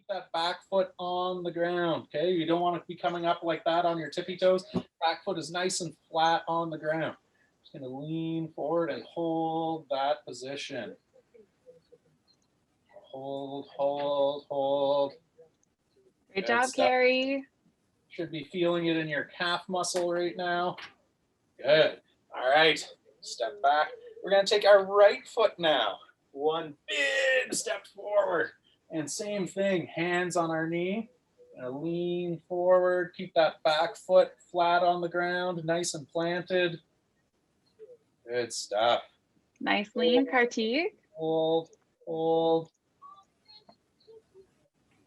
Keep that back foot on the ground, okay? You don't want to be coming up like that on your tippy toes. Back foot is nice and flat on the ground. Just gonna lean forward and hold that position. Hold, hold, hold. Great job, Carrie. Should be feeling it in your calf muscle right now. Good. All right, step back. We're gonna take our right foot now. One big step forward. And same thing, hands on our knee. Gonna lean forward, keep that back foot flat on the ground, nice and planted. Good stuff. Nice lean, Kartik. Hold, hold.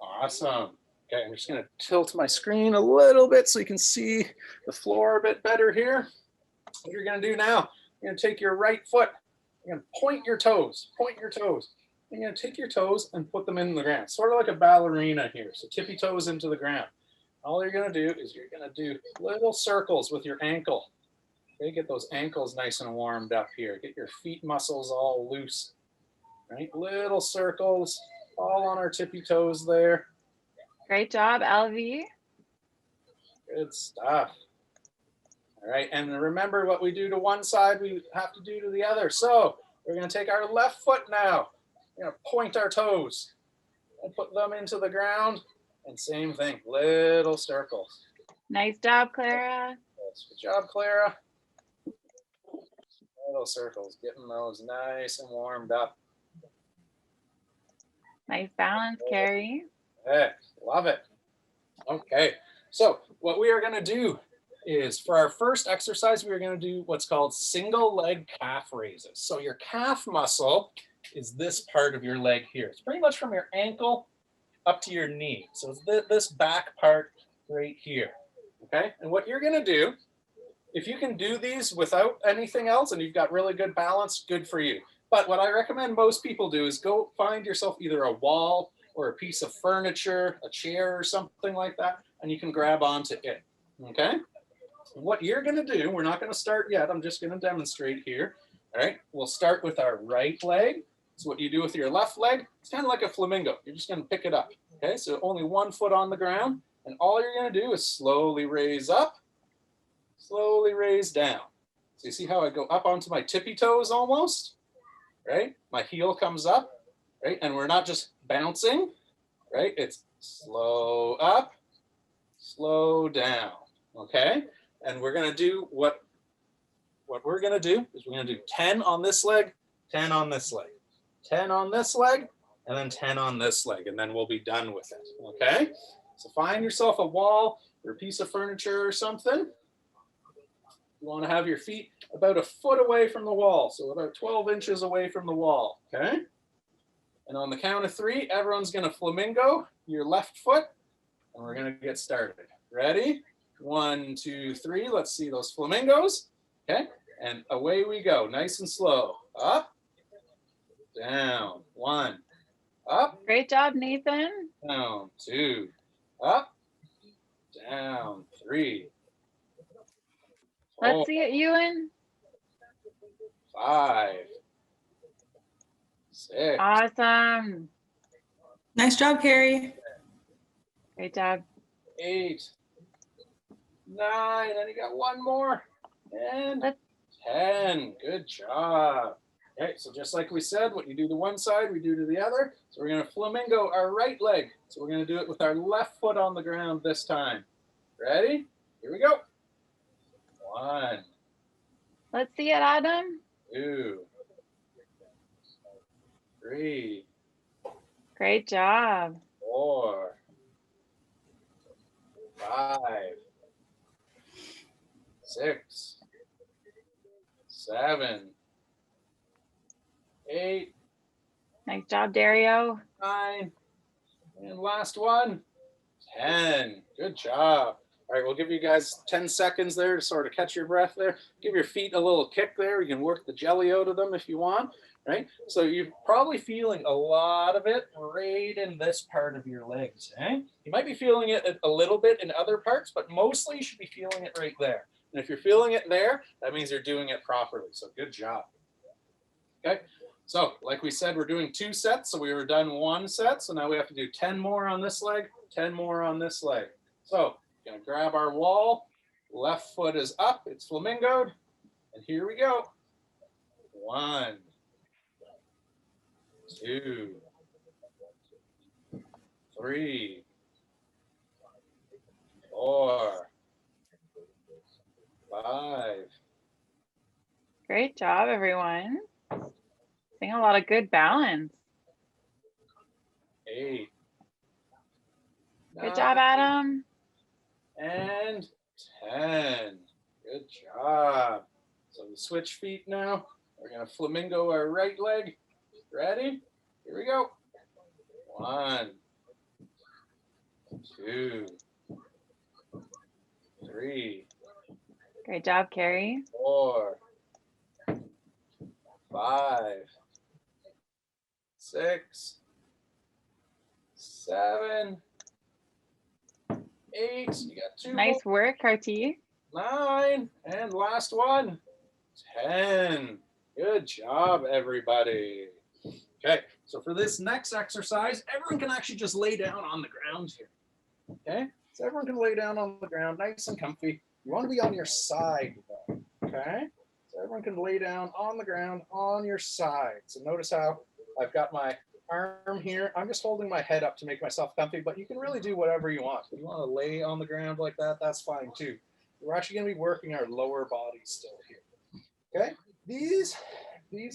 Awesome. Okay, I'm just gonna tilt my screen a little bit so you can see the floor a bit better here. What you're gonna do now, you're gonna take your right foot, you're gonna point your toes, point your toes. You're gonna take your toes and put them in the ground, sort of like a ballerina here. So tippy toes into the ground. All you're gonna do is you're gonna do little circles with your ankle. Okay, get those ankles nice and warmed up here. Get your feet muscles all loose. Right, little circles, all on our tippy toes there. Great job, LV. Good stuff. All right, and remember what we do to one side, we have to do to the other. So we're gonna take our left foot now. We're gonna point our toes and put them into the ground. And same thing, little circles. Nice job, Clara. Good job, Clara. Little circles, getting those nice and warmed up. Nice balance, Carrie. Hey, love it. Okay, so what we are gonna do is for our first exercise, we are gonna do what's called single leg calf raises. So your calf muscle is this part of your leg here. It's pretty much from your ankle up to your knee. So it's this back part right here, okay? And what you're gonna do, if you can do these without anything else and you've got really good balance, good for you. But what I recommend most people do is go find yourself either a wall or a piece of furniture, a chair or something like that, and you can grab onto it, okay? And what you're gonna do, we're not gonna start yet, I'm just gonna demonstrate here, all right? We'll start with our right leg. So what you do with your left leg, it's kind of like a flamingo. You're just gonna pick it up, okay? So only one foot on the ground, and all you're gonna do is slowly raise up, slowly raise down. So you see how I go up onto my tippy toes almost, right? My heel comes up, right? And we're not just bouncing, right? It's slow up, slow down, okay? And we're gonna do what we're gonna do is we're gonna do 10 on this leg, 10 on this leg, 10 on this leg, and then 10 on this leg, and then we'll be done with it, okay? So find yourself a wall or a piece of furniture or something. You wanna have your feet about a foot away from the wall, so about 12 inches away from the wall, okay? And on the count of 3, everyone's gonna flamingo your left foot, and we're gonna get started. Ready? 1, 2, 3, let's see those flamingos, okay? And away we go, nice and slow. Up, down, 1, up. Great job, Nathan. Down, 2, up, down, 3. Let's see it, Ewan. 5, 6. Awesome. Nice job, Carrie. Great job. 8, 9, and you got one more, and 10. Good job. Okay, so just like we said, what you do to one side, we do to the other. So we're gonna flamingo our right leg. So we're gonna do it with our left foot on the ground this time. Ready? Here we go. 1. Let's see it, Adam. 2, 3, Great job. 4, 5, 6, 7, 8, Nice job, Dario. 9, and last one, 10. Good job. All right, we'll give you guys 10 seconds there to sort of catch your breath there. Give your feet a little kick there. You can work the jelly out of them if you want, right? So you're probably feeling a lot of it right in this part of your legs, eh? You might be feeling it a little bit in other parts, but mostly you should be feeling it right there. And if you're feeling it there, that means you're doing it properly. So good job. Okay, So like we said, we're doing 2 sets. So we were done 1 set. So now we have to do 10 more on this leg, 10 more on this leg. So gonna grab our wall. Left foot is up. It's flamingoed. And here we go. 1, 2, 3, 4, 5. Great job, everyone. Seeing a lot of good balance. 8. Good job, Adam. And 10. Good job. So we switch feet now. We're going to flamingo our right leg. Ready? Here we go. 1, 2, 3, Great job, Carrie. 4, 5, 6, 7, 8. You got 2 Nice more. work, Carty. 9. And last one. 10. Good job, everybody. Okay, so for this next exercise, everyone can actually just lay down on the ground here. Okay, so everyone can lay down on the ground, nice and comfy. You want to be on your side, though. Okay, so everyone can lay down on the ground on your side. So notice how I've got my arm here. I'm just holding my head up to make myself comfy, but you can really do whatever you want. If you want to lay on the ground like that, that's fine too. We're actually going to be working our lower body still here. Okay, these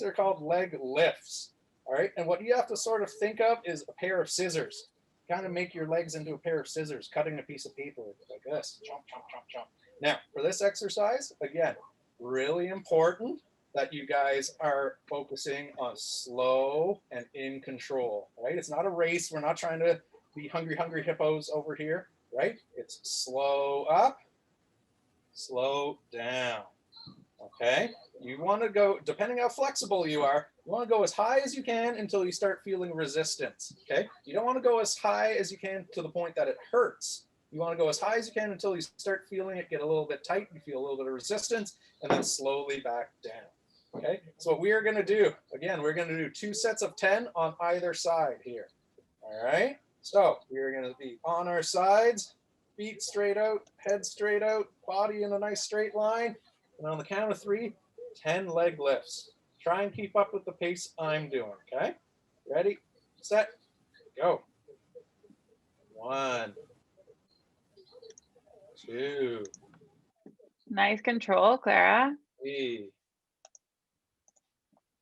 are called leg lifts. All right, and what you have to sort of think of is a pair of scissors. Kind of make your legs into a pair of scissors, cutting a piece of paper like this. Chomp, chomp, chomp, chomp. Now, for this exercise, again, really important that you guys are focusing on slow and in control, right? It's not a race. We're not trying to be hungry, hungry hippos over here, right? It's slow up, slow down, okay? You want to go, depending how flexible you are, you want to go as high as you can until you start feeling resistance, okay? You don't want to go as high as you can to the point that it hurts. You want to go as high as you can until you start feeling it get a little bit tight, you feel a little bit of resistance, and then slowly back down, okay? So what we are going to do, again, we're going to do 2 sets of 10 on either side here, all right? So we are going to be on our sides, feet straight out, head straight out, body in a nice straight line, and on the count of 3, 10 leg lifts. Try and keep up with the pace I'm doing, okay? Ready, set, go. 1, 2, Nice control, Clara. 3,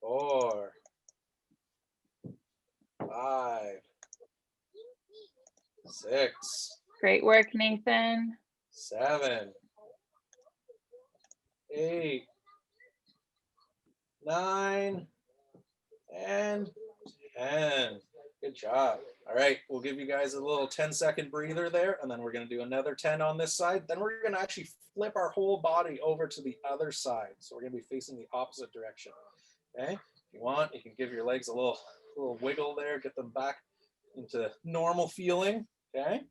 4, 5, 6, Great work, Nathan. 7, 8, 9, and 10. Good job. All right, we'll give you guys a little 10-second breather there, and then we're going to do another 10 on this side. Then we're going to actually flip our whole body over to the other side. So we're going to be facing the opposite direction. Okay, if you want, you can give your legs a little wiggle there, get them back into normal feeling. Okay.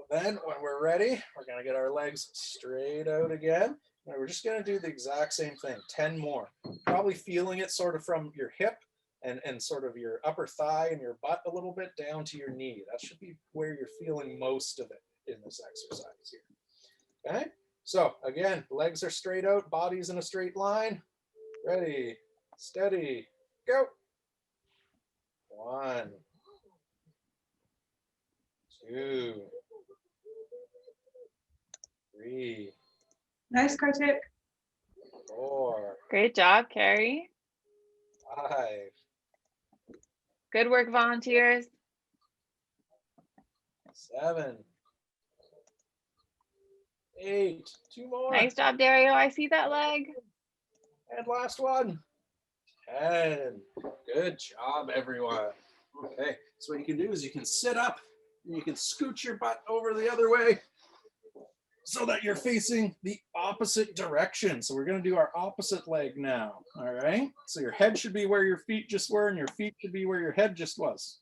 Then when we're ready, we're going to get our legs straight out again. And we're just going to do the exact same thing, 10 more. Probably feeling it sort of from your hip and sort of your upper thigh and your butt a little bit down to your knee. That should be where you're feeling most of it in this exercise here. Okay, so again, legs are straight out, body's in a straight line. Ready, steady, go. 1, 2, 3, Nice, Kartik. 4, Great job, Carrie. 5, Good work, volunteers. 7, 8, 2 more. Nice job, Dario. I see that leg. And last one. 10. Good job, everyone. Okay, so what you can do is you can sit up and you can scoot your butt over the other way so that you're facing the opposite direction. So we're going to do our opposite leg now. All right, so your head should be where your feet just were and your feet should be where your head just was.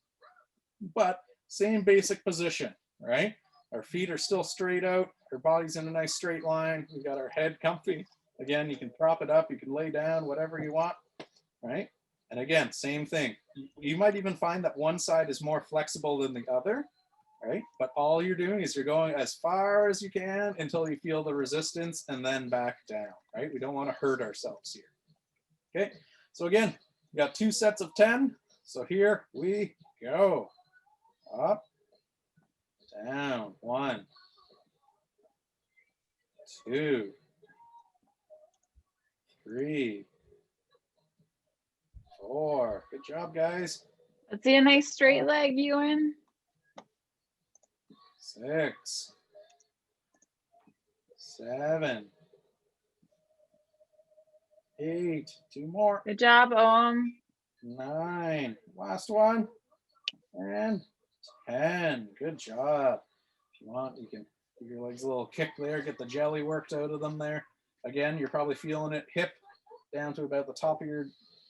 But same basic position, right? Our feet are still straight out. Our body's in a nice straight line. We've got our head comfy. Again, you can prop it up, you can lay down, whatever you want, right? And again, same thing. You might even find that one side is more flexible than the other, right? But all you're doing is you're going as far as you can until you feel the resistance and then back down, right? We don't want to hurt ourselves here. Okay, so again, we got 2 sets of 10. So here we go. Up, down, 1, 2, 3, 4. Good job, guys. Let's see a nice straight leg, Ewan. 6, 7, 8. 2 more. Good job, Om. 9. Last one. And 10. Good job. If you want, you can give your legs a little kick there, get the jelly worked out of them there. Again, you're probably feeling it hip down to about the top of your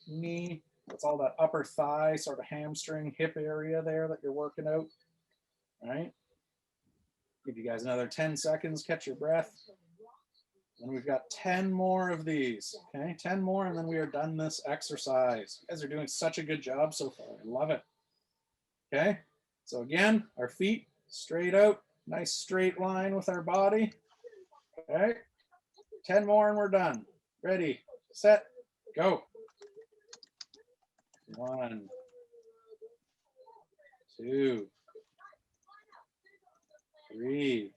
knee. That's all that upper thigh, sort of hamstring, hip area there that you're working out. All right. Give you guys another 10 seconds, catch your breath. And we've got 10 more of these. Okay, 10 more, and then we are done this exercise. You guys are doing such a good job so far. I love it. Okay, so again, our feet straight out, nice straight line with our body. Okay, 10 more and we're done. Ready, set, go. 1, 2, 3,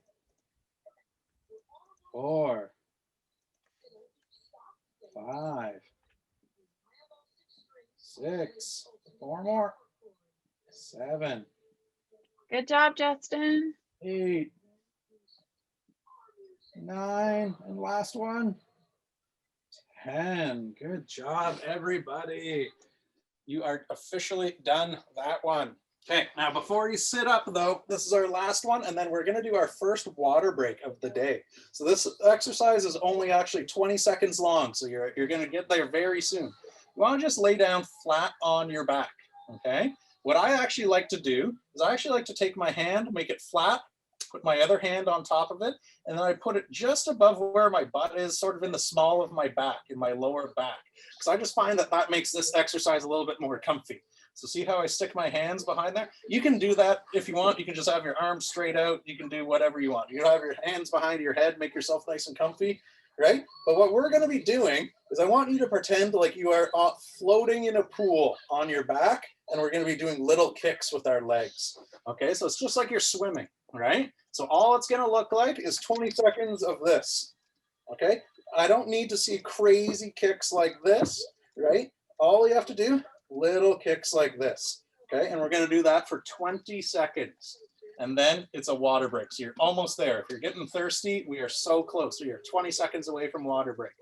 4, 5, 6, 4 more, 7. Good job, Justin. 8, 9, and last one, 10. Good job, everybody. You are officially done that one. Okay, now before you sit up though, this is our last one, and then we're gonna do our first water break of the day. So this exercise is only actually 20 seconds long, so you're gonna get there very soon. You wanna just lay down flat on your back, okay? What I actually like to do is I actually like to take my hand, make it flat, put my other hand on top of it, and then I put it just above where my butt is, sort of in the small of my back, in my lower back. Because I just find that that makes this exercise a little bit more comfy. So see how I stick my hands behind there? You can do that if you want. You can just have your arms straight out. You can do whatever you want. You can have your hands behind your head, make yourself nice and comfy, right? But what we're going to be doing is I want you to pretend like you are floating in a pool on your back, and we're going to be doing little kicks with our legs. Okay, so it's just like you're swimming, right? So all it's going to look like is 20 seconds of this, okay? I don't need to see crazy kicks like this, right? All you have to do, little kicks like this, okay? And we're going to do that for 20 seconds. And then it's a water break. So you're almost there. If you're getting thirsty, we are so close. We are 20 seconds away from water break.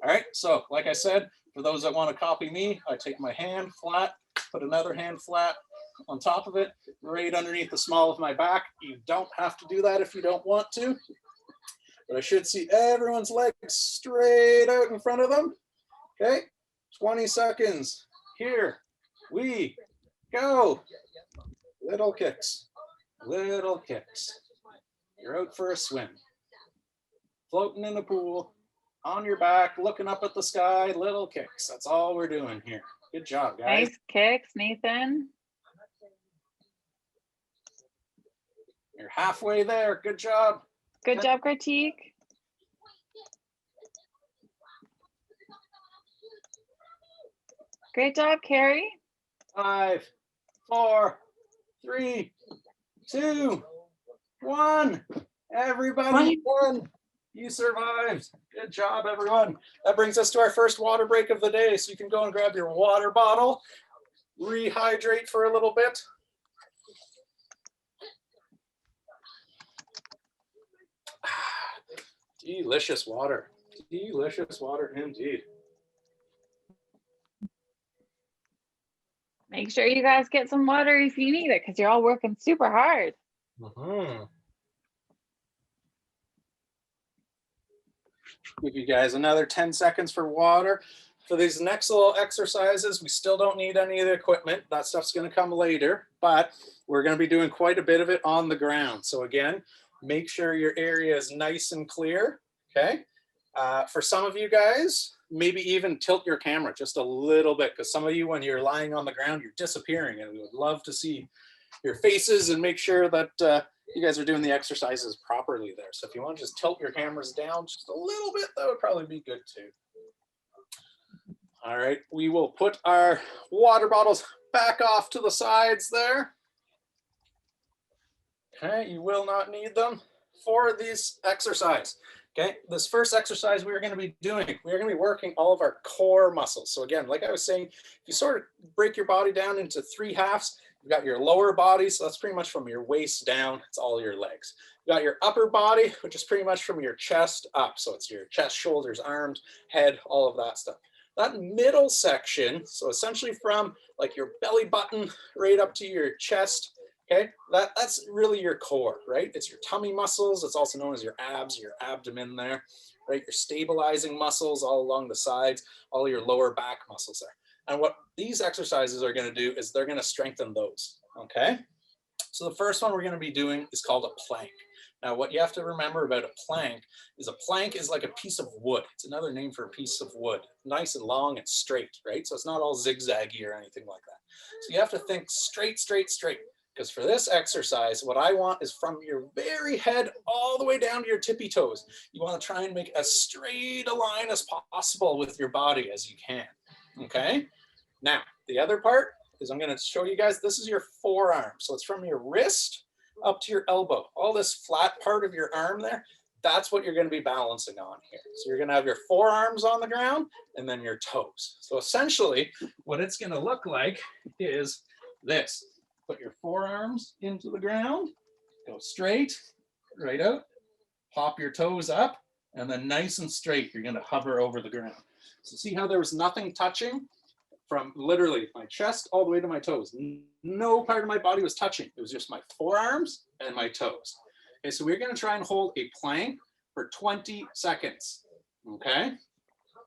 All right, so like I said, for those that want to copy me, I take my hand flat, put another hand flat on top of it, right underneath the small of my back. You don't have to do that if you don't want to, but I should see everyone's legs straight out in front of them. Okay, 20 seconds. Here we go. Little kicks, little kicks. You're out for a swim. Floating in the pool, on your back, looking up at the sky, little kicks. That's all we're doing here. Good job, guys. Nice kicks, Nathan. You're halfway there. Good job. Good job, Kartik. Great job, Carrie. 5, 4, 3, 2, 1. Everybody won. You survived. Good job, everyone. That brings us to our first water break of the day. So you can go and grab your water bottle, rehydrate for a little bit. Delicious water. Delicious water indeed. Make sure you guys get some water if you need it, because you're all working super hard. Give you guys another 10 seconds for water. For these next little exercises, we still don't need any of the equipment. That stuff's going to come later, but we're going to be doing quite a bit of it on the ground. So again, make sure your area is nice and clear, okay? For some of you guys, maybe even tilt your camera just a little bit, because some of you, when you're lying on the ground, you're disappearing, and we would love to see your faces and make sure that you guys are doing the exercises properly there. So if you want to just tilt your cameras down just a little bit, that would probably be good too. All right, we will put our water bottles back off to the sides there. Okay, you will not need them for this exercise. Okay, this first exercise we're going to be doing, we're going to be working all of our core muscles. So again, like I was saying, if you sort of break your body down into 3 halves, you've got your lower body, so that's pretty much from your waist down, it's all your legs. You got your upper body, which is pretty much from your chest up, so it's your chest, shoulders, arms, head, all of that stuff. That middle section, so essentially from like your belly button right up to your chest, okay, that's really your core, right? It's your tummy muscles. It's also known as your abs, your abdomen there, right? Your stabilizing muscles all along the sides, all your lower back muscles there. And what these exercises are going to do is they're going to strengthen those, okay? So the first one we're going to be doing is called a plank. Now, what you have to remember about a plank is like a piece of wood. It's another name for a piece of wood, nice and long and straight, right? So it's not all zigzaggy or anything like that. So you have to think straight, straight, straight. Because for this exercise, what I want is from your very head all the way down to your tippy toes. You want to try and make as straight a line as possible with your body as you can, okay? Now, the other part is I'm going to show you guys, this is your forearm. So it's from your wrist up to your elbow. All this flat part of your arm there, that's what you're going to be balancing on here. So you're going to have your forearms on the ground and then your toes. So essentially, what it's going to look like is this. Put your forearms into the ground, go straight, right out, pop your toes up, and then nice and straight, you're gonna hover over the ground. So see how there was nothing touching from literally my chest all the way to my toes. No part of my body was touching. It was just my forearms and my toes. Okay, so we're gonna try and hold a plank for 20 seconds, okay?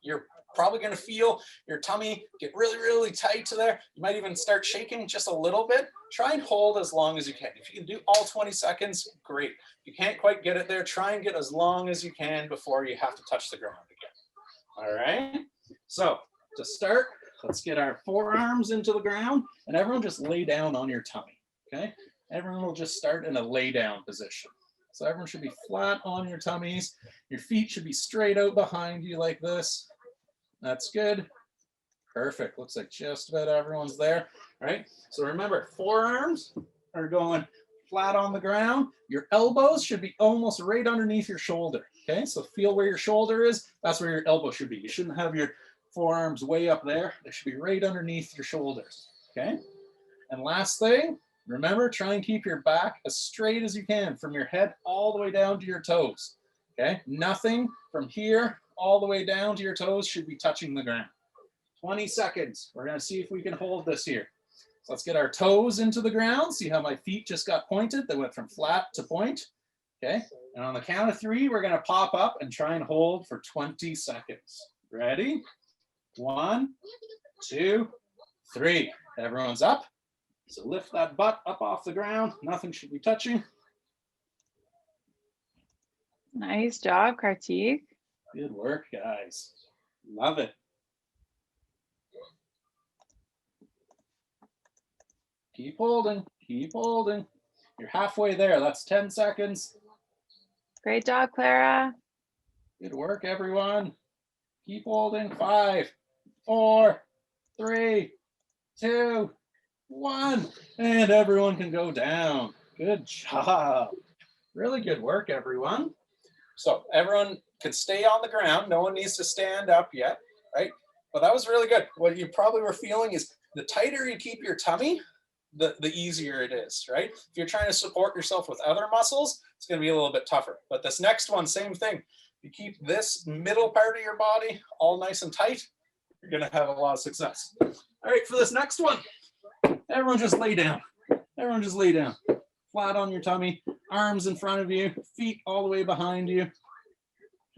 You're probably going to feel your tummy get really, really tight to there. You might even start shaking just a little bit. Try and hold as long as you can. If you can do all 20 seconds, great. If you can't quite get it there, try and get as long as you can before you have to touch the ground again. All right. So to start, let's get our forearms into the ground, and everyone just lay down on your tummy. Okay. Everyone will just start in a lay down position. So everyone should be flat on your tummies. Your feet should be straight out behind you like this. That's good. Perfect. Looks like just about everyone's there, right? So remember, forearms are going flat on the ground. Your elbows should be almost right underneath your shoulder, okay? So feel where your shoulder is. That's where your elbow should be. You shouldn't have your forearms way up there. They should be right underneath your shoulders, okay? And last thing, remember, try and keep your back as straight as you can from your head all the way down to your toes, okay? Nothing from here all the way down to your toes should be touching the ground. 20 seconds. We're going to see if we can hold this here. So let's get our toes into the ground. See how my feet just got pointed? They went from flat to point. Okay. And on the count of 3, we're going to pop up and try and hold for 20 seconds. Ready? 1, 2, 3. Everyone's up. So lift that butt up off the ground. Nothing should be touching. Nice job, Kartik. Good work, guys. Love it. Keep holding, keep holding. You're halfway there. That's 10 seconds. Great job, Clara. Good work, everyone. Keep holding. 5, 4, 3, 2, 1. And everyone can go down. Good job. Really good work, everyone. So everyone can stay on the ground. No one needs to stand up yet, right? But that was really good. What you probably were feeling is the tighter you keep your tummy, the easier it is, right? If you're trying to support yourself with other muscles, it's going to be a little bit tougher. But this next one, same thing. You keep this middle part of your body all nice and tight, you're going to have a lot of success. All right, for this next one, everyone just lay down. Everyone just lay down. Flat on your tummy, arms in front of you, feet all the way behind you.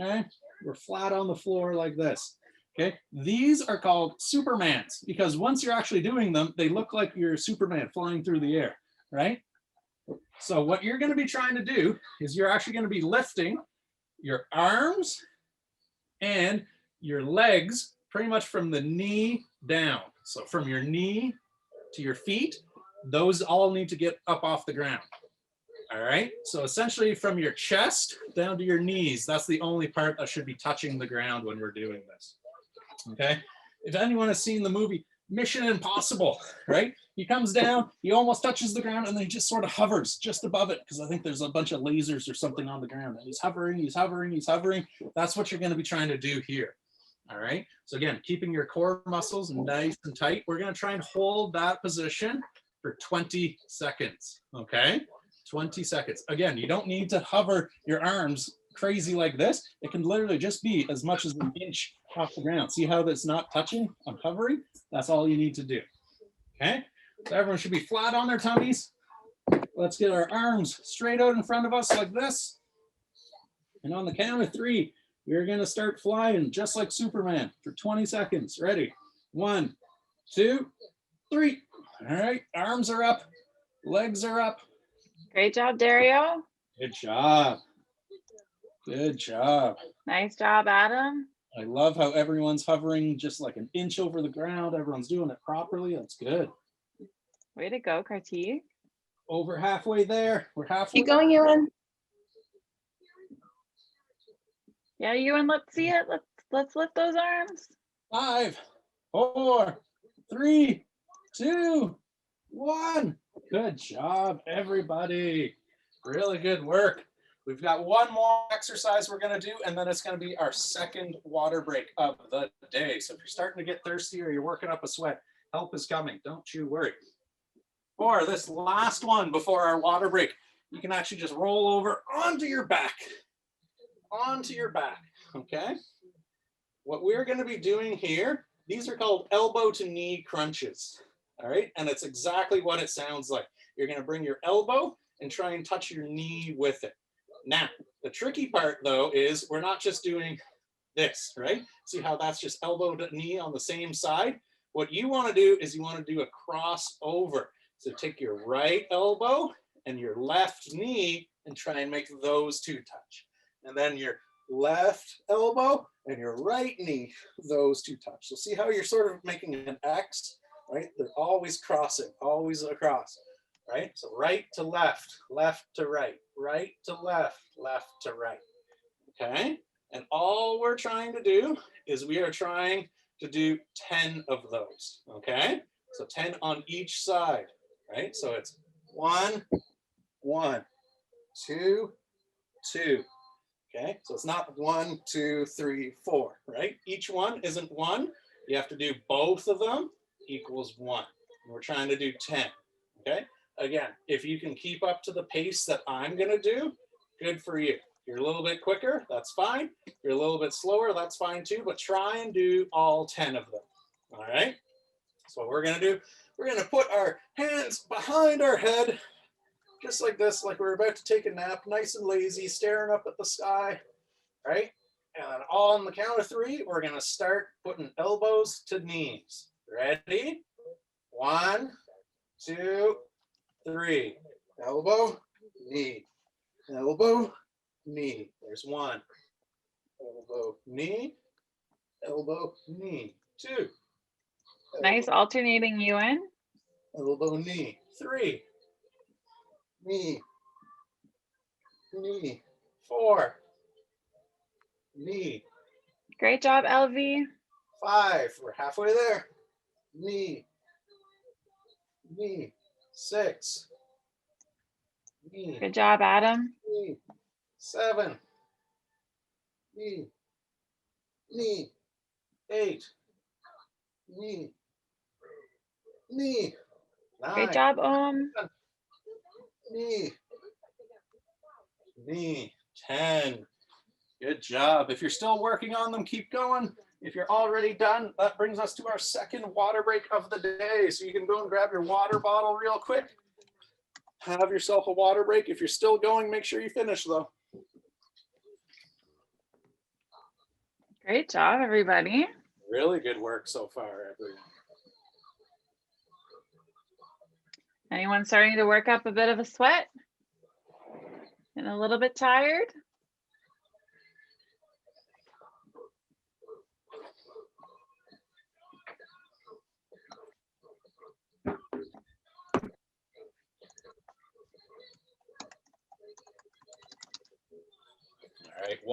Okay, we're flat on the floor like this. Okay, these are called Supermans because once you're actually doing them, they look like you're Superman flying through the air, right? So what you're going to be trying to do is you're actually going to be lifting your arms and your legs pretty much from the knee down. So from your knee to your feet, those all need to get up off the ground. All right, so essentially from your chest down to your knees, that's the only part that should be touching the ground when we're doing this. Okay, if anyone has seen the movie Mission Impossible, right? He comes down, he almost touches the ground, and then he just sort of hovers just above it because I think there's a bunch of lasers or something on the ground. And he's hovering, he's hovering, he's hovering. That's what you're going to be trying to do here. All right, so again, keeping your core muscles nice and tight. We're going to try and hold that position for 20 seconds, okay? 20 seconds. Again, you don't need to hover your arms crazy like this. It can literally just be as much as an inch off the ground. See how that's not touching? I'm hovering. That's all you need to do. Okay, so everyone should be flat on their tummies. Let's get our arms straight out in front of us like this. And on the count of 3, we're going to start flying just like Superman for 20 seconds. Ready? 1, 2, 3. All right, arms are up, legs are up. Great job, Dario. Good job. Good job. Nice job, Adam. I love how everyone's hovering just like an inch over the ground. Everyone's doing it properly. That's good. Way to go, Kartik. Over halfway there. We're halfway. Keep going, Ewan. Yeah, Ewan, let's see it. Let's lift those arms. 5, 4, 3, 2, 1. Good job, everybody. Really good work. We've got one more exercise we're going to do, and then it's going to be our second water break of the day. So if you're starting to get thirsty or you're working up a sweat, help is coming. Don't you worry. For this last one before our water break, you can actually just roll over onto your back. Onto your back, okay? What we're going to be doing here, these are called elbow to knee crunches, all right? And it's exactly what it sounds like. You're going to bring your elbow and try and touch your knee with it. Now, the tricky part though is we're not just doing this, right? See how that's just elbow to knee on the same side? What you want to do is you want to do a crossover. So take your right elbow and your left knee and try and make those two touch. And then your left elbow and your right knee, those two touch. So see how you're sort of making an X, right? They're always crossing, always across. Right? So right to left, left to right, right to left, left to right. Okay? And all we're trying to do is we are trying to do 10 of those. Okay? So 10 on each side. Right? So it's 1, 1, 2, 2. Okay? So it's not 1, 2, 3, 4. Right? Each one isn't 1. You have to do both of them equals 1. And we're trying to do 10. Okay? Again, if you can keep up to the pace that I'm going to do, good for you. If you're a little bit quicker, that's fine. If you're a little bit slower, that's fine too, but try and do all 10 of them. All right? So what we're going to do, we're going to put our hands behind our head, just like this, like we're about to take a nap, nice and lazy, staring up at the sky, right? And then on the count of 3, we're going to start putting elbows to knees. Ready? 1, 2, 3. Elbow, knee, elbow, knee. There's 1. Elbow, knee, elbow, knee. 2. Nice alternating, Ewan. Elbow, knee. 3. Knee, knee. 4. Knee. Great job, LV. 5. We're halfway there. Knee, knee. 6. Knee. Good job, Adam. Knee. 7. Knee. Knee. 8. Knee. Knee. 9. Great job, Knee. Knee. 10. Good job. If you're still working on them, keep going. If you're already done, that brings us to our second water break of the day. So you can go and grab your water bottle real quick. Have yourself a water break. If you're still going, make sure you finish though. Great job, everybody. Really good work so far, everyone. Anyone starting to work up a bit of a sweat? And a little bit tired?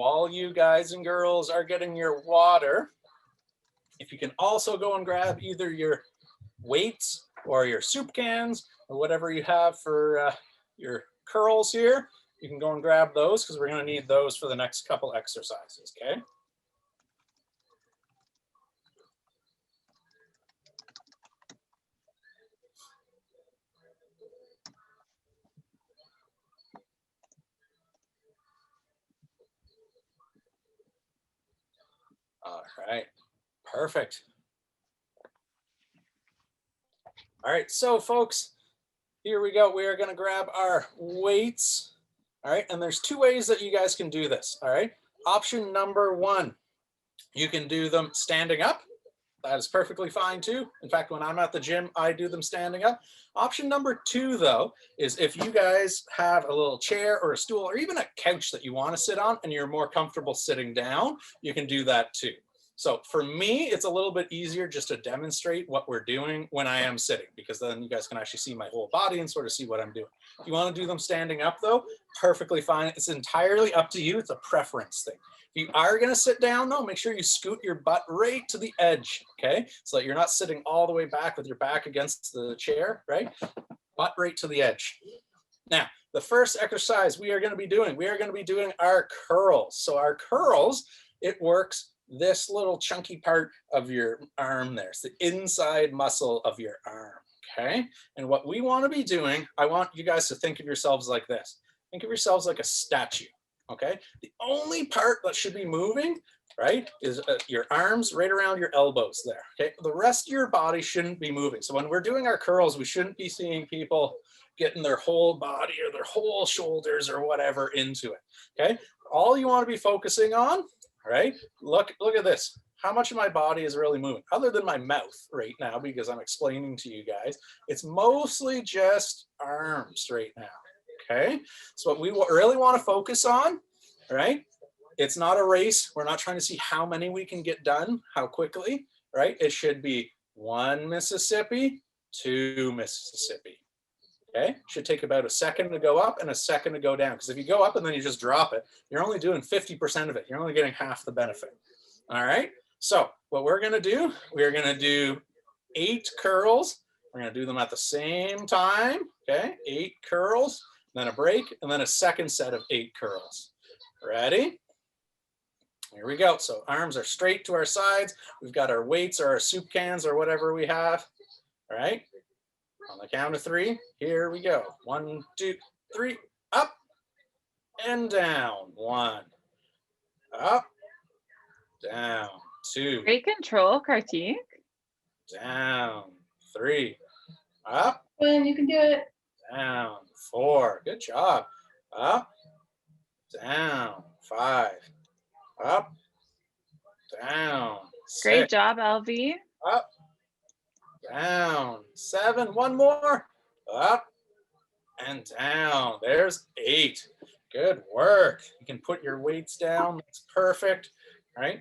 while you guys and girls are getting your water, if you can also go and grab either your weights or your soup cans or whatever you have for your curls here, you can go and grab those because we're going to need those for the next couple exercises, okay? All right, perfect. All right, so folks, here we go. We are going to grab our weights. All right, and there's two ways that you guys can do this. All right, option number one, you can do them standing up. That is perfectly fine too. In fact, when I'm at the gym, I do them standing up. Option number two, though, is if you guys have a little chair or a stool or even a couch that you want to sit on and you're more comfortable sitting down, you can do that too. So for me, it's a little bit easier just to demonstrate what we're doing when I am sitting, because then you guys can actually see my whole body and sort of see what I'm doing. If you want to do them standing up though, perfectly fine. It's entirely up to you. It's a preference thing. If you are going to sit down though, make sure you scoot your butt right to the edge, okay? So that you're not sitting all the way back with your back against the chair, right? Butt right to the edge. Now, the first exercise we are going to be doing our curls. So our curls, it works this little chunky part of your arm there. It's the inside muscle of your arm, okay? And what we want to be doing, I want you guys to think of yourselves like this. Think of yourselves like a statue, okay? The only part that should be moving, right, is your arms right around your elbows there, okay? The rest of your body shouldn't be moving. So when we're doing our curls, we shouldn't be seeing people getting their whole body or their whole shoulders or whatever into it, okay? All you want to be focusing on, right? Look at this. How much of my body is really moving? Other than my mouth right now, because I'm explaining to you guys, it's mostly just arms right now, okay? So what we really want to focus on, right? It's not a race. We're not trying to see how many we can get done, how quickly, right? It should be 1 Mississippi, 2 Mississippi. Okay, should take about a second to go up and a second to go down. Because if you go up and then you just drop it, you're only doing 50% of it. You're only getting half the benefit. All right. So what we're going to do, we're going to do 8 curls. We're going to do them at the same time. Okay, 8 curls, then a break, and then a second set of 8 curls. Ready? Here we go. So arms are straight to our sides. We've got our weights or our soup cans or whatever we have. All right. On the count of 3, here we go. 1, 2, 3, up and down. 1, up, down. 2, Great control, Kartik. down. 3, up, Gwen, you can do it. down. 4, good job. Up, down. 5, up, down. 6, Great job, LV. up, down. 7, one more, up and down. There's 8. Good work. You can put your weights down. That's perfect. All right.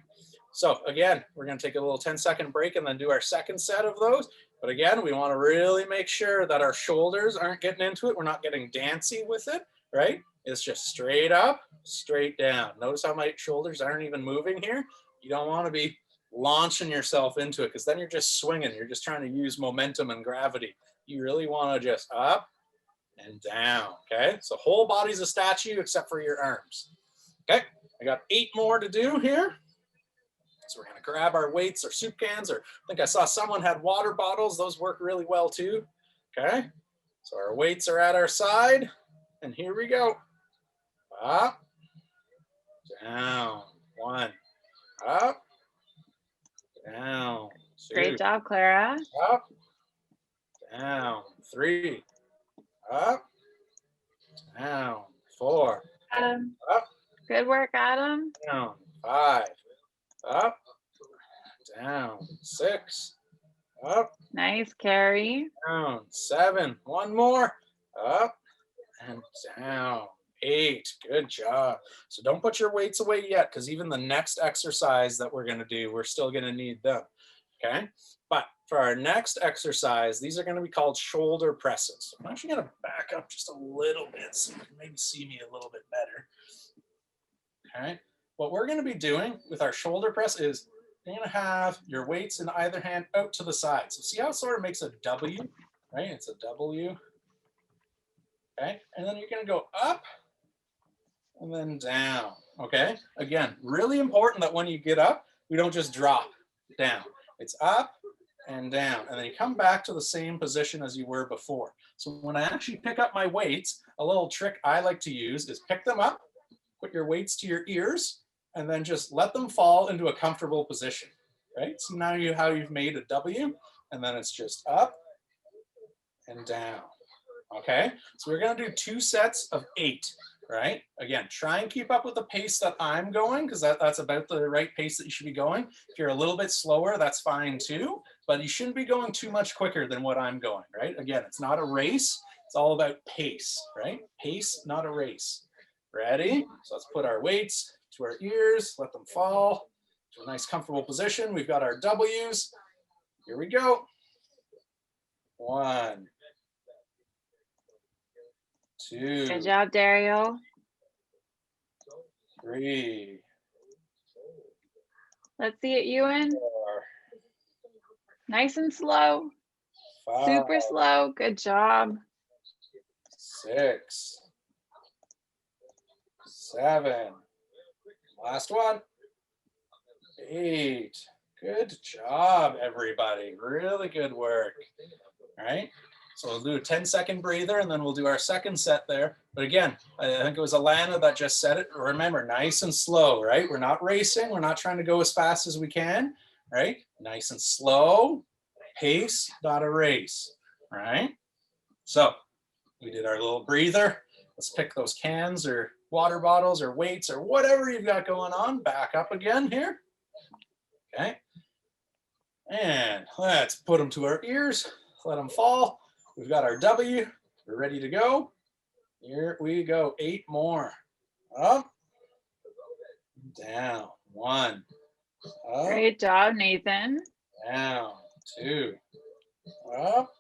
So again, we're going to take a little 10-second break and then do our second set of those. But again, we want to really make sure that our shoulders aren't getting into it. We're not getting dancy with it, right? It's just straight up, straight down. Notice how my shoulders aren't even moving here. You don't want to be launching yourself into it because then you're just swinging. You're just trying to use momentum and gravity. You really want to just up and down, okay? So whole body's a statue except for your arms, okay? I got 8 more to do here. So we're gonna grab our weights or soup cans, or I think I saw someone had water bottles. Those work really well too, okay? So our weights are at our side, and here we go. Up, down, 1, up, down, 2, Great job, Clara. up, down, 3, up, down, 4, Adam. up, Good work, Adam. down, 5, up, down, 6, up, Nice, Carrie. down, 7, one more, up and down, 8, good job. So don't put your weights away yet, because even the next exercise that we're going to do, we're still going to need them, okay? But for our next exercise, these are going to be called shoulder presses. I'm actually going to back up just a little bit so you can maybe see me a little bit better, okay? what we're going to be doing with our shoulder press is you're going to have your weights in either hand out to the side. So see how it sort of makes a W, right? It's a W. Okay, and then you're going to go up and then down. Okay, again, really important that when you get up, we don't just drop down. It's up and down, and then you come back to the same position as you were before. So when I actually pick up my weights, a little trick I like to use is pick them up, put your weights to your ears, and then just let them fall into a comfortable position, right? So now you've made a W, and then it's just up and down, okay? So we're gonna do 2 sets of 8, right? Again, try and keep up with the pace that I'm going, because that's about the right pace that you should be going. If you're a little bit slower, that's fine too, but you shouldn't be going too much quicker than what I'm going, right? Again, it's not a race, it's all about pace, right? Pace, not a race. Ready? So let's put our weights to our ears, let them fall to a nice comfortable position. We've got our W's. Here we go. 1, 2. Good job, Dario. 3. Let's see it, Ewan. 4. Nice and slow. 5. Super slow. Good job. 6. 7. Last one. 8. Good job, everybody. Really good work. All right. So we'll do a 10-second breather, and then we'll do our second set there. But again, I think it was Alana that just said it. Remember, nice and slow, right? We're not racing. We're not trying to go as fast as we can, right? Nice and slow. Pace, not a race, right? So we did our little breather. Let's pick those cans or water bottles or weights or whatever you've got going on. Back up again here. Okay. And let's put them to our ears. Let them fall. We've got our W. We're ready to go. Here we go. 8 more. Up. Down. 1. Up. Great job, Nathan. Down. 2. Up.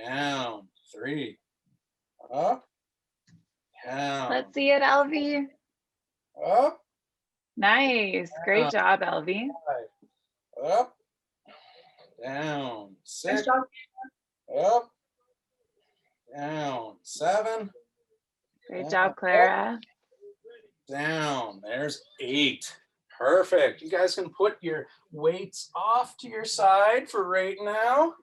Down. 3. Up. Down. Let's see it, Elvie. Up. Nice. Great job, Elvie. 5. Up. Down. 6. Nice job. Up. Down. 7. Great job, Clara. Down. There's 8. Perfect. You guys can put your weights off to your side for right now.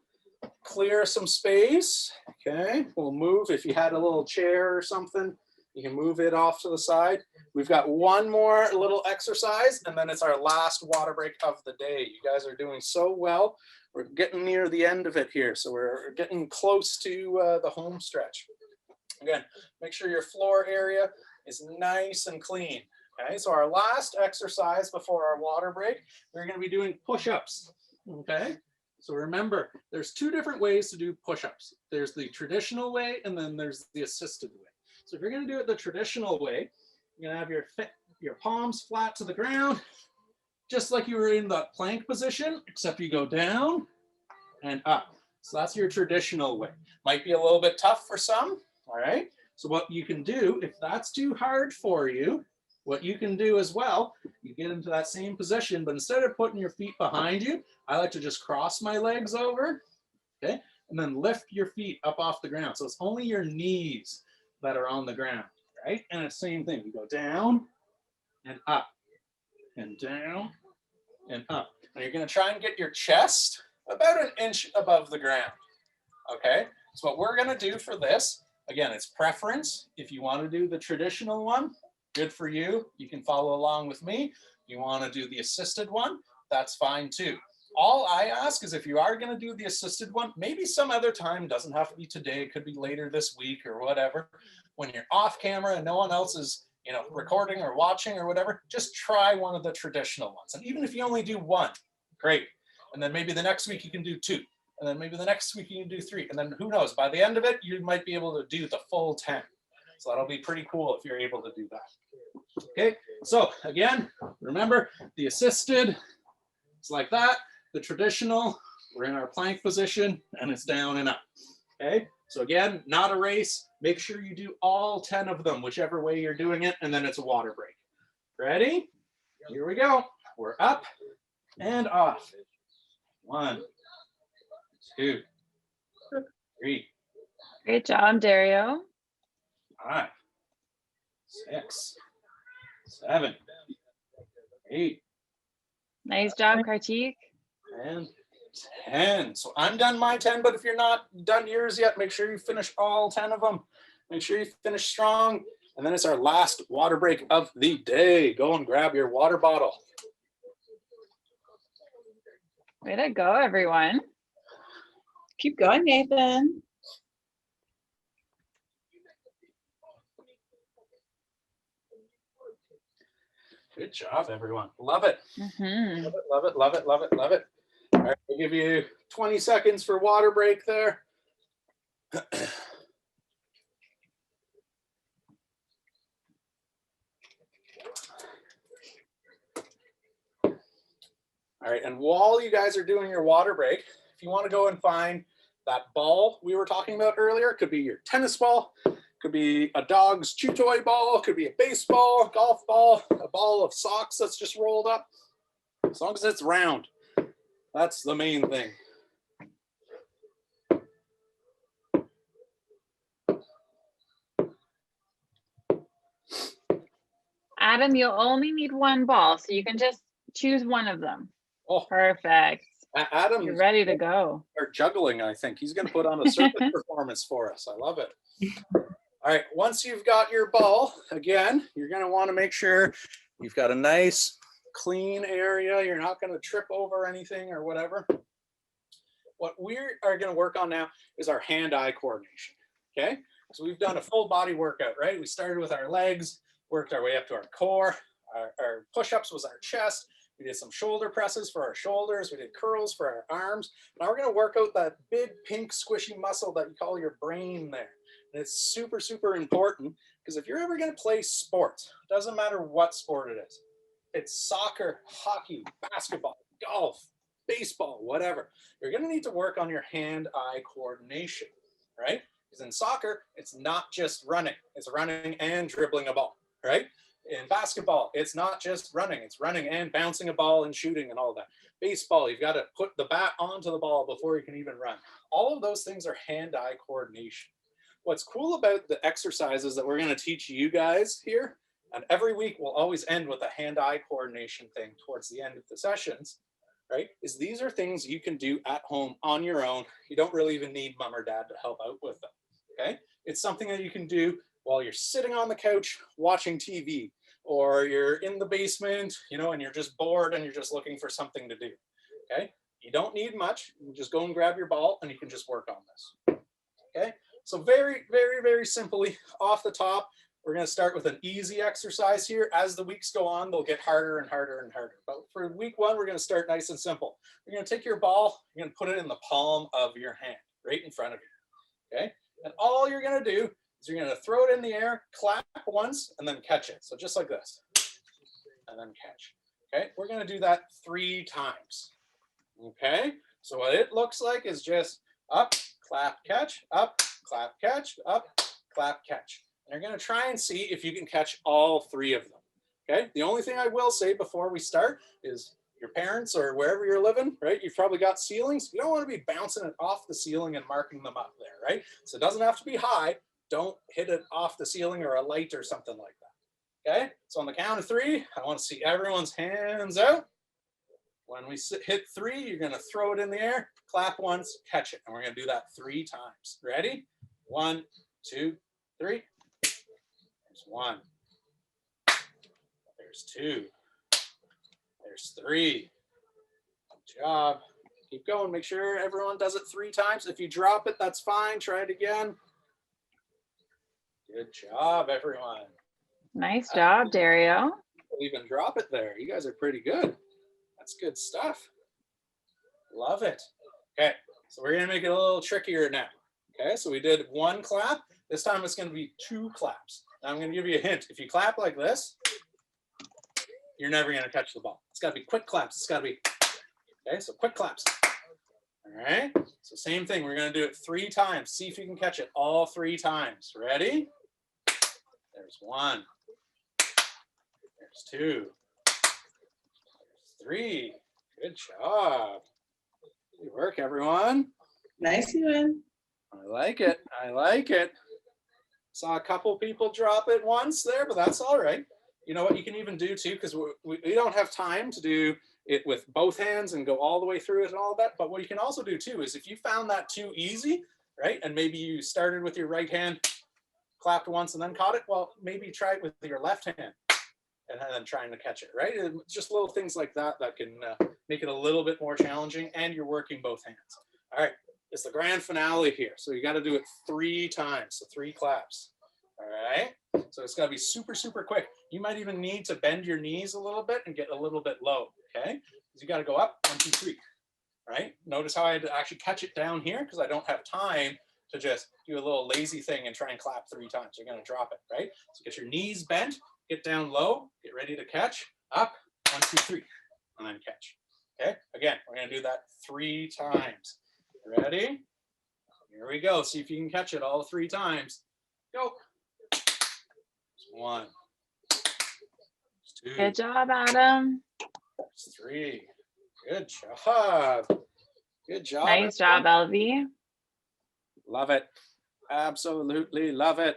Clear some space. Okay. We'll move. If you had a little chair or something, you can move it off to the side. We've got one more little exercise, and then it's our last water break of the day. You guys are doing so well. We're getting near the end of it here, so we're getting close to the home stretch. Again, make sure your floor area is nice and clean. Okay, so our last exercise before our water break, we're going to be doing push-ups. Okay, so remember, there's 2 different ways to do push-ups. There's the traditional way, and then there's the assisted way. So if you're going to do it the traditional way, you're going to have your palms flat to the ground, just like you were in the plank position, except you go down and up. So that's your traditional way. Might be a little bit tough for some, all right? So what you can do, if that's too hard for you, what you can do as well, you get into that same position, but instead of putting your feet behind you, I like to just cross my legs over, okay? And then lift your feet up off the ground. So it's only your knees that are on the ground, right? And it's the same thing. You go down and up and down and up. And you're going to try and get your chest about an inch above the ground, okay? So what we're going to do for this, again, it's preference. If you want to do the traditional one, good for you. You can follow along with me. If you want to do the assisted one, that's fine too. All I ask is if you are going to do the assisted one, maybe some other time, doesn't have to be today, it could be later this week or whatever. When you're off camera and no one else is, recording or watching or whatever, just try one of the traditional ones. And even if you only do 1, great. And then maybe the next week you can do 2. And then maybe the next week you can do 3. And then who knows, by the end of it, you might be able to do the full 10. So that'll be pretty cool if you're able to do that. Okay, so again, remember the assisted, it's like that. The traditional, we're in our plank position and it's down and up. Okay, so again, not a race. Make sure you do all 10 of them, whichever way you're doing it, and then it's a water break. Ready? Here we go. We're up and off. 1, 2, 3, Great job, Dario. 5, 6, 7, 8, Nice job, Kartik. and 10. So I'm done my 10, but if you're not done yours yet, make sure you finish all 10 of them. Make sure you finish strong. And then it's our last water break of the day. Go and grab your water bottle. Way to go, everyone. Keep going, Nathan. Good job, everyone. Love it. Mhm. Love it, love it, love it, love it, love it. All right, we'll give you 20 seconds for water break there. All right, and while you guys are doing your water break, if you want to go and find that ball we were talking about earlier, it could be your tennis ball, could be a dog's chew toy ball, could be a baseball, golf ball, a ball of socks that's just rolled up. As long as it's round, that's the main thing. Adam, you'll only need one ball, so you can just choose one of them. Oh, Perfect. Adam, You're ready to go. or juggling, I think. He's going to put on a circus performance for us. I love it. All right, once you've got your ball, again, you're going to want to make sure you've got a nice clean area. You're not going to trip over anything or whatever. What we are going to work on now is our hand-eye coordination, okay? So we've done a full body workout, right? We started with our legs, worked our way up to our core. Our push-ups was our chest. We did some shoulder presses for our shoulders. We did curls for our arms. Now we're going to work out that big pink squishy muscle that you call your brain there. And it's super, super important because if you're ever going to play sports, doesn't matter what sport it is, it's soccer, hockey, basketball, golf, baseball, whatever, you're going to need to work on your hand-eye coordination, right? Because in soccer, it's not just running. It's running and dribbling a ball, right? In basketball, it's not just running. It's running and bouncing a ball and shooting and all that. Baseball, you've got to put the bat onto the ball before you can even run. All of those things are hand-eye coordination. What's cool about the exercises that we're going to teach you guys here, and every week we'll always end with a hand-eye coordination thing towards the end of the sessions, right, is these are things you can do at home on your own. You don't really even need mom or dad to help out with them, okay? It's something that you can do while you're sitting on the couch watching TV, or you're in the basement, you know, and you're just bored and you're just looking for something to do, okay? You don't need much. You can just go and grab your ball and you can just work on this, okay? So very, very, very simply off the top, we're going to start with an easy exercise here. As the weeks go on, they'll get harder and harder and harder. But for week one, we're going to start nice and simple. You're going to take your ball, you're going to put it in the palm of your hand, right in front of you, okay? And all you're going to do is you're going to throw it in the air, clap once, and then catch it. So just like this, and then catch, okay? We're going to do that 3 times, okay? So what it looks like is just up, clap, catch, up, clap, catch, up, clap, catch. And you're going to try and see if you can catch all 3 of them, okay? The only thing I will say before we start is your parents or wherever you're living, right? You've probably got ceilings. You don't want to be bouncing it off the ceiling and marking them up there, right? So it doesn't have to be high. Don't hit it off the ceiling or a light or something like that, okay? So on the count of 3, I want to see everyone's hands out. When we hit 3, you're going to throw it in the air, clap once, catch it. And we're going to do that 3 times. Ready? 1, 2, 3. There's 1. There's 2. There's 3. Good job. Keep going. Make sure everyone does it 3 times. If you drop it, that's fine. Try it again. Good job, everyone. Nice job, Dario. Don't even drop it there. You guys are pretty good. That's good stuff. Love it. Okay, so we're going to make it a little trickier now. Okay, so we did 1 clap. This time it's going to be 2 claps. Now I'm going to give you a hint. If you clap like this, you're never going to catch the ball. It's got to be quick claps. It's got to be, okay, so quick claps. All right, so same thing. We're going to do it 3 times. See if you can catch it all 3 times. Ready? There's 1. There's 2. There's 3. Good job. Good work, everyone. Nice one. I like it. I like it. Saw a couple people drop it once there, but that's all right. You know what you can even do too, because we don't have time to do it with both hands and go all the way through it and all that. But what you can also do too is if you found that too easy, right? And maybe you started with your right hand, clapped once and then caught it. Well, maybe try it with your left hand and then trying to catch it, right? And just little things like that that can make it a little bit more challenging, and you're working both hands. All right, it's the grand finale here. So you got to do it 3 times, so 3 claps. All right, so it's got to be super, super quick. You might even need to bend your knees a little bit and get a little bit low, okay? Because you got to go up, 1, 2, 3, right? Notice how I had to actually catch it down here because I don't have time to just do a little lazy thing and try and clap 3 times. You're going to drop it, right? So get your knees bent, get down low, get ready to catch, up, 1, 2, 3, and then catch. Okay, again, we're going to do that 3 times. Ready? Here we go. See if you can catch it all 3 times. Go. 1. 2. Good job, Adam. 3. Good job. Good job. Nice job, LV. Love it. Absolutely love it.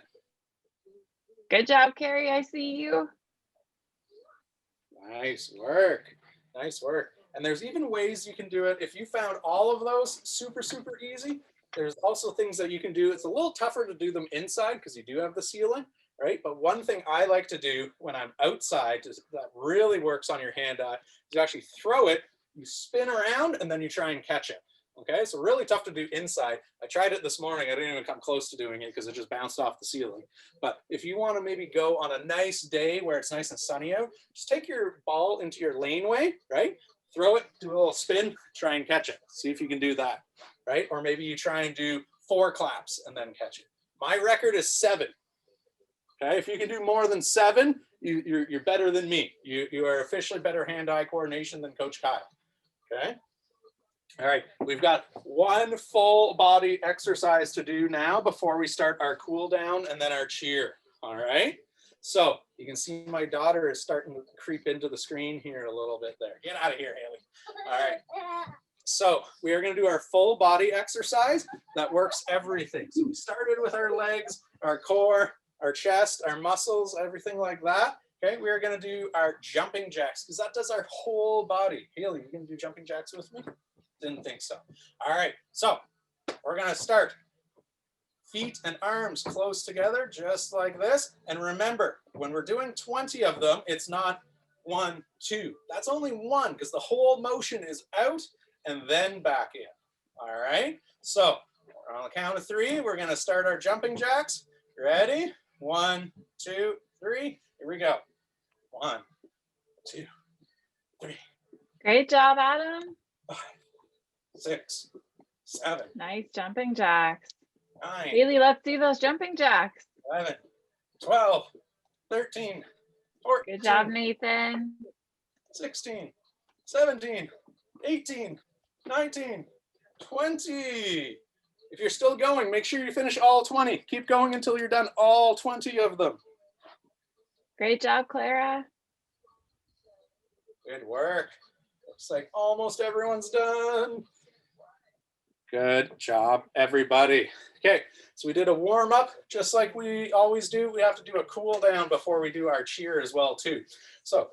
Good job, Carrie. I see you. Nice work. Nice work. And there's even ways you can do it. If you found all of those super, super easy, there's also things that you can do. It's a little tougher to do them inside because you do have the ceiling, right? But one thing I like to do when I'm outside that really works on your hand-eye is you actually throw it, you spin around, and then you try and catch it. Okay, so really tough to do inside. I tried it this morning. I didn't even come close to doing it because it just bounced off the ceiling. But if you want to maybe go on a nice day where it's nice and sunny out, just take your ball into your laneway, right? Throw it, do a little spin, try and catch it. See if you can do that, right? Or maybe you try and do 4 claps and then catch it. My record is 7. Okay, if you can do more than 7, you're better than me. You are officially better hand-eye coordination than Coach Kyle. Okay. All right, we've got 1 full body exercise to do now before we start our cool down and then our cheer. All right, so you can see my daughter is starting to creep into the screen here a little bit there. Get out of here, Haley. All right, so we are going to do our full body exercise that works everything. So we started with our legs, our core, our chest, our muscles, everything like that. Okay, we are going to do our jumping jacks because that does our whole body. Haley, you going to do jumping jacks with me? Didn't think so. All right, so we're gonna start. Feet and arms close together, just like this. And remember, when we're doing 20 of them, it's not 1, 2. That's only 1 because the whole motion is out and then back in. All right, so on the count of 3, we're gonna start our jumping jacks. Ready? 1, 2, 3. Here we go. 1, 2, 3. Great job, Adam. 5, 6, 7. Nice jumping jacks. 9. Haley, let's see those jumping jacks. 11, 12, 13, 14. Good job, Nathan. 16, 17, 18, 19, 20. If you're still going, make sure you finish all 20. Keep going until you're done all 20 of them. Great job, Clara. Good work. Looks like almost everyone's done. Good job, everybody. Okay, so we did a warm up just like we always do. We have to do a cool down before we do our cheer as well too. So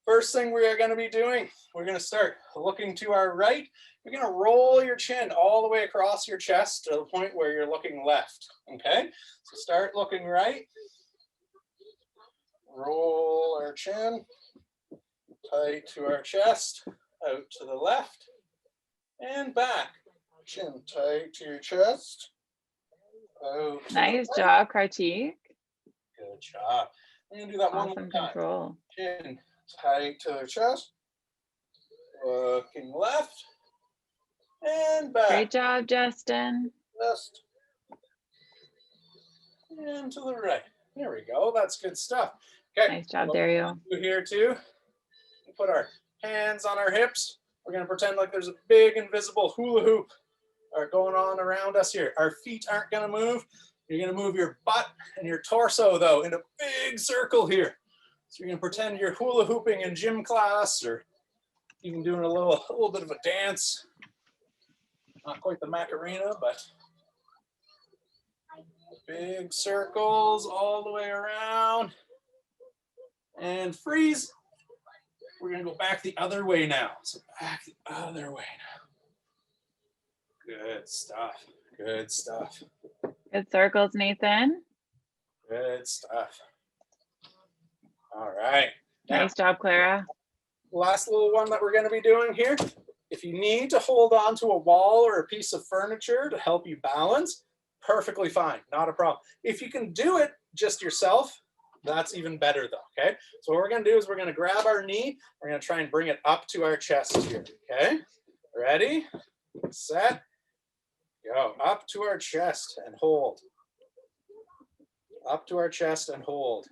first thing we are going to be doing, we're going to start looking to our right. You're going to roll your chin all the way across your chest to the point where you're looking left. Okay, so start looking right. Roll our chin tight to our chest, out to the left and back. Chin tight to your chest. Out to Nice the right. job, Kartik. Good job. I'm gonna do that one more Awesome time. control. Chin tight to the chest. Looking left and back. Great job, Justin. Left and to the right. There we go. That's good stuff. Okay. Nice job, Dario. Do here too. We put our hands on our hips. We're gonna pretend like there's a big invisible hula hoop going on around us here. Our feet aren't gonna move. You're gonna move your butt and your torso though in a big circle here. So you're gonna pretend you're hula hooping in gym class, or even doing a little bit of a dance. Not quite the Macarena, but big circles all the way around. And freeze. We're gonna go back the other way now. So back the other way now. Good stuff. Good stuff. Good circles, Nathan. Good stuff. All right. Now, Nice job, Clara. last little one that we're going to be doing here. If you need to hold on to a wall or a piece of furniture to help you balance, perfectly fine, not a problem. If you can do it just yourself, that's even better though, okay? So what we're going to do is we're going to grab our knee. We're going to try and bring it up to our chest here, okay? Ready, set, go. Up to our chest and hold. Up to our chest and hold.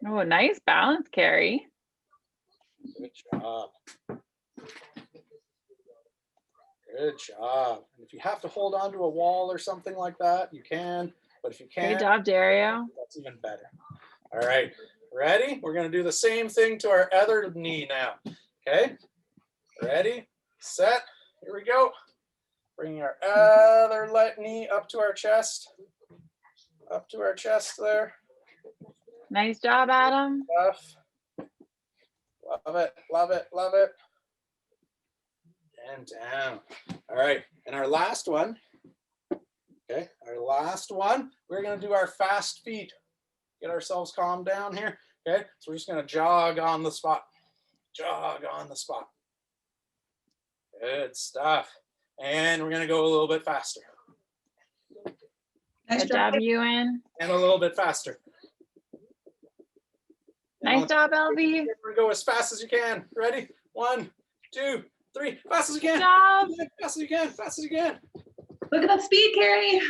Oh, nice balance, Carrie. Good job. Good job. And if you have to hold on to a wall or something like that, you can. But if you can't, Great job, Dario. that's even better. All right, ready? We're going to do the same thing to our other knee now. Okay, ready, set, here we go. Bringing our other knee up to our chest. Up to our chest there. Nice job, Adam. Stuff. Love it, love it, love it. And down. All right, and our last one. Okay, our last one, we're gonna do our fast feet. Get ourselves calmed down here. Okay, so we're just gonna jog on the spot. Jog on the spot. Good stuff. And we're gonna go a little bit faster. Good job, Ewan. And a little bit faster. Nice job, LV. We're gonna go as fast as you can. Ready? 1, 2, 3. Fast as you can. Good job. Fast as you can. Fast as you can. Look at that speed, Carrie.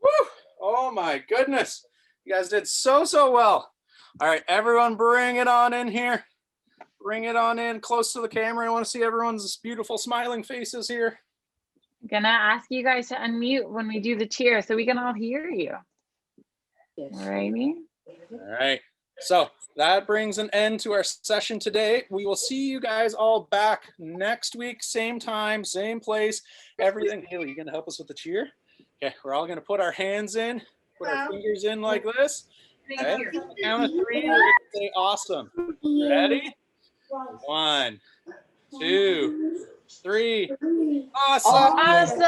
Woo! Oh my goodness. You guys did so well. All right, everyone bring it on in here. Bring it on in close to the camera. I want to see everyone's beautiful smiling faces here. I'm gonna ask you guys to unmute when we do the cheer so we can all hear you. All righty. All right. So that brings an end to our session today. We will see you guys all back next week, same time, same place, everything. Haley, you gonna help us with the cheer? Okay, we're all gonna put our hands in, put our fingers in like this. Okay, count of 3, we're gonna say awesome. Ready? 1, 2, 3. Awesome. Awesome.